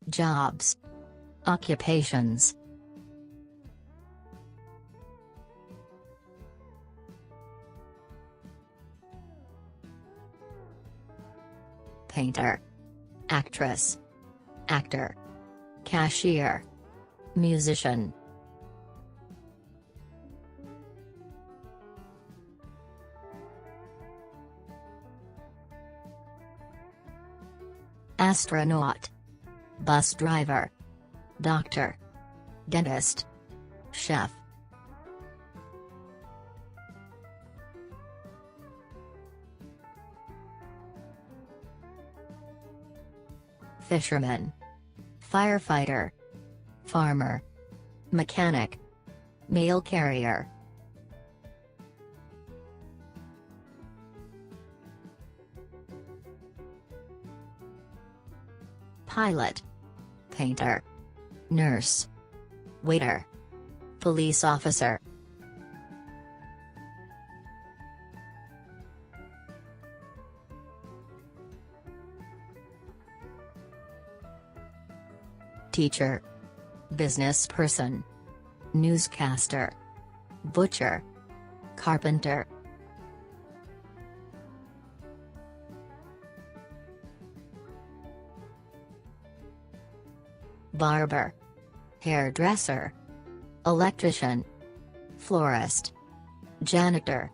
Jobs. Occupations. Painter. Actress. Actor. Cashier. Musician. Astronaut. Bus driver. Doctor. Dentist. Chef. Fisherman. Firefighter. Farmer. Mechanic. Mail carrier. Pilot. Painter. Nurse. Waiter. Police officer. Teacher. Business person. Newscaster. Butcher. Carpenter. Barber. Hairdresser. Electrician. Florist. Janitor.